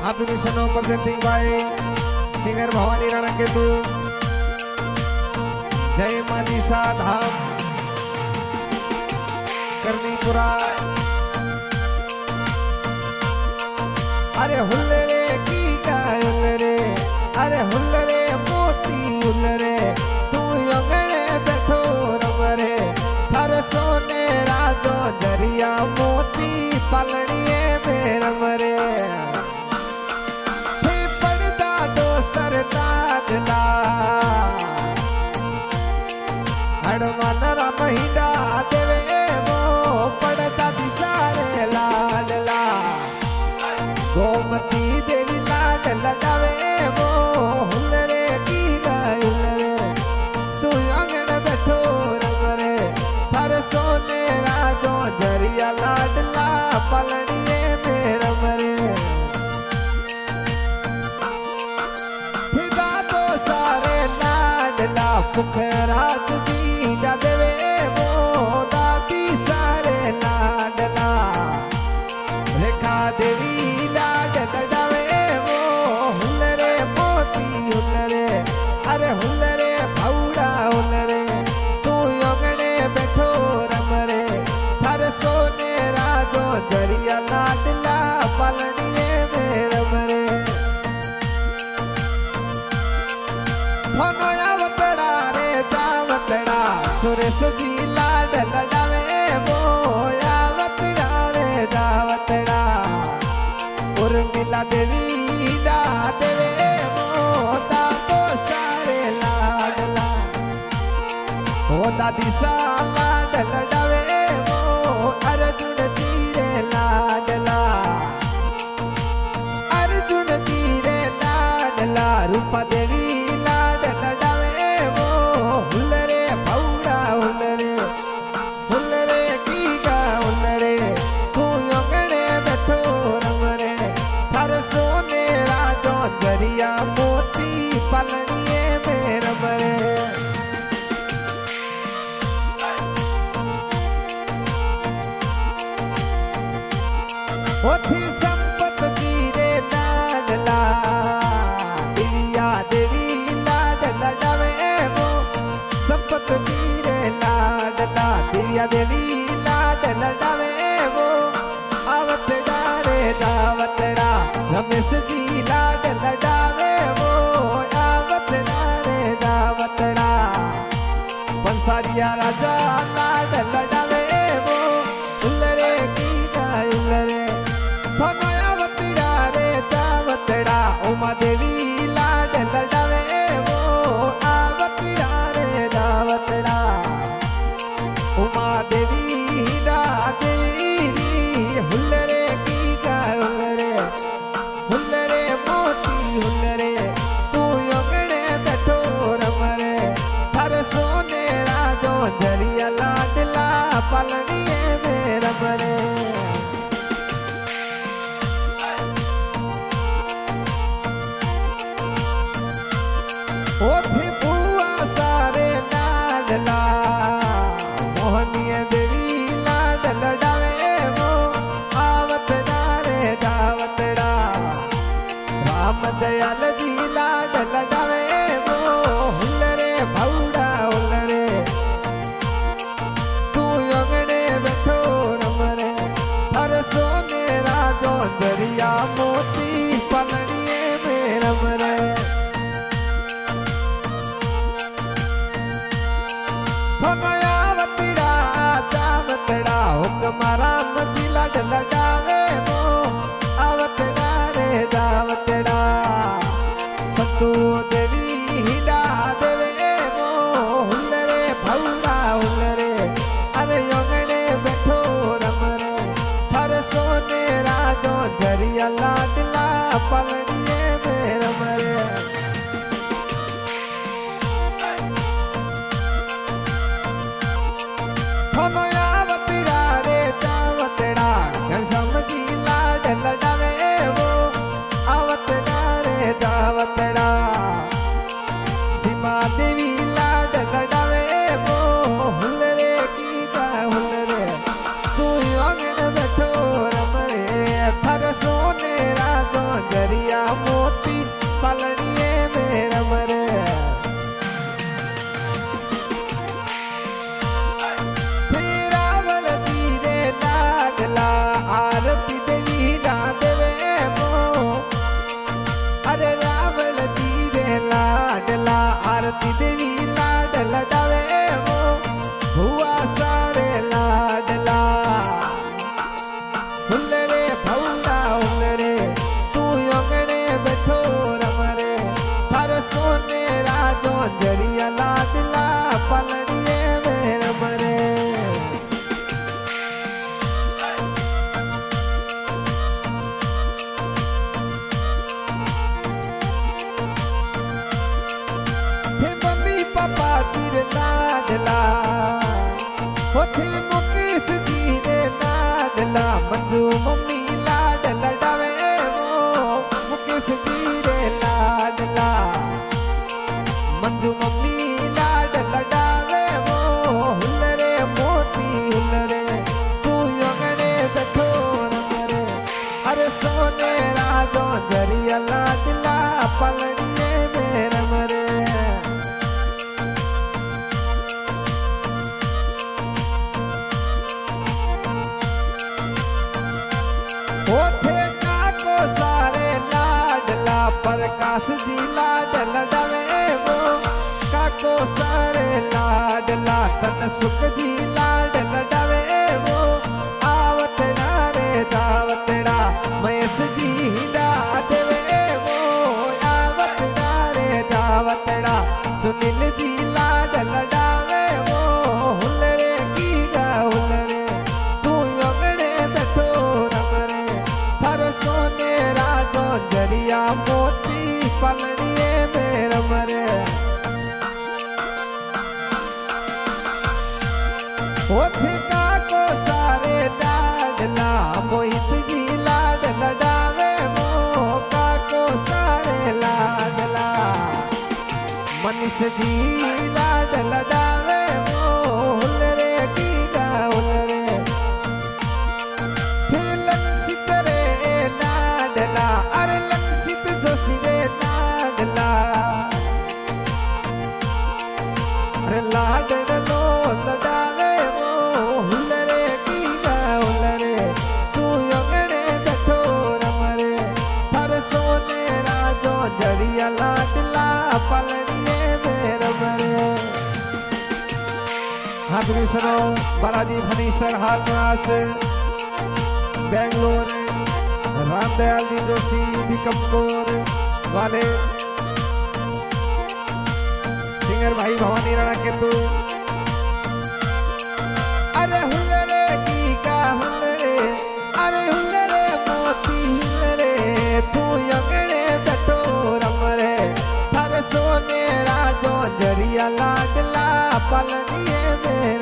Happy Mission presenting by singer Bhavani Rana Ketu. जय मानिसा धाम करनीपुरा। अरे हुल्लरे की गाय हुल्लरे, अरे हुल्लरे मोती हुल्लरे, तू अंगणे बैठो रमरे, थारे सोने राजो दरिया मोती पालनिए में रमरे। थे पड़दा दो सरदागला हनुमानरा महीना देवे वो पड़ता दिसारे लाडला, गोमती देवी लाड लगावे वो हुल्लरे की गाय हुल्लरे, तू अंगण बैठो रमरे, थारे सोने राजो दरिया लाडला पालनिए में रमरे। थिदा तो सारे लाडला पुखराज दी देवे वो दादी सारे लाडला, रेखा देवी लाड लडावे वो हुल्लरे मोती हुल्लरे, अरे हुल्लरे भावड़ा हुल्लरे, तू अंगणे बैठो रमरे, थारे सोने राजो दरिया लाडला पालनिए में रमरे। थोनो आवतड़ा रे दावतड़ा सुरेश जी लाड लडावे वो आवतड़ा रे दावतड़ा, उर्मिला देवी दा देवे वो दादो सारे लाडला, वो दादी सा लाड लडावे वो अर्जुन तीरे लाडला, अर्जुन तीरे लाडला, रूपा देवी लाड लडावे वो हुल्लरे भावड़ा हुल्लरे, हुल्लरे की गा हुल्लरे, तू अंगणे बैठो रमरे, थारे सोने राजो दरिया मोती पालनिए में रमरे। ओथी संपत तीरे लाडला, दिव्या देवी लाड लडावे वो संपत तीरे लाडला, दिव्या देवी लाड लडावे वो आवतड़ा रे दावतड़ा, रमेश जी लाड लडावे वो आवतड़ा रे दावतड़ा, पंसारिया राजा लाड लडावे वो हुल्लरे की गाय हुल्लरे, थोनो आवतड़ा रे दावतड़ा, उमा देवी लाड लडावे वो आवतड़ा रे दावतड़ा, उमा देवी दा देवी री हुल्लरे की गाय हुल्लरे, हुल्लरे मोती हुल्लरे, तू अंगणे बैठो रमरे, थारे सोने राजो दरिया लाडला पालनिए में रमरे। ओथे बुआ सारे लाडला, मोहनिया देवी लाड लडावे वो आवतड़ा रे दावतड़ा, राम दयाल जी लाड लडावे वो हुल्लरे भावड़ा हुल्लरे, तू अंगणे बैठो रमरे, थारे सोने राजो दरिया मोती पालनिए में रमरे। थोनो आवतड़ा दावतड़ा, हुक्मा राम जी लाड लडावे वो आवतड़ा रे दावतड़ा, सतु देवी हिडा देवे वो हुल्लरे भावड़ा हुल्लरे, अरे अंगणे बैठो रमरे, थारे सोने राजो दरिया लाडला पालनिए में रमरे। थोनो आवतड़ा रे दावतड़ा, कंस आरती देवी लाड लडावे वो हुआ सारे लाडला हुल्लरे भौला हुल्लरे तू योगणे बैठो रमरे थारे सोने राजो जरिया लाडला पलड़िए में रमरे पापा तीर लाडला होथे मुकेश जी रे लाडला मंजू मम्मी लाड लडावे वो मुकेश जी रे लाडला मंजू मम्मी लाड लडावे वो हुल्लरे मोती हुल्लरे तू योगणे बैठो रमरे अरे सोने राजो जरिया लाडला पलड़िए में रमरे ओथे काको सारे लाडला प्रकाश जी लाड लडावे वो काको सारे लाडला तन सुख जी लाड लडावे वो आवतड़ा रे जावतड़ा महेश जी हिंदा देवे वो आवतड़ा रे जावतड़ा सुनील जी लाड लडावे वो हुल्लरे की गा हुल्लरे तू योगणे बैठो रमरे थारे सोने राजो जरिया मोती पलड़िए में रमरे ओथे काको सारे लाडला मोहित जी लाड लडावे वो काको सारे लाडला मनीष जी लाड लडावे वो हुल्लरे की गा हुल्लरे लक्षित रे लाडला अरे लक्षित जोशी रे लाडला अरे लाडलो लडावे वो हुल्लरे की गा हुल्लरे तू योगणे बैठो रमरे थारे सोने राजो जरिया लाडला पलड़िए में रमरे हाथ में सुनो बालाजी फर्नीचर हाल निवास बेंगलोर रामदयाल जी जोशी बिकमकोर वाले सिंगर भाई भवानी राणा केतु अरे हुल्लरे की का हुल्लरे अरे हुल्लरे मोती हुल्लरे तू योगणे बैठो रमरे थारे सोने राजो जरिया लाडला पलड़िए में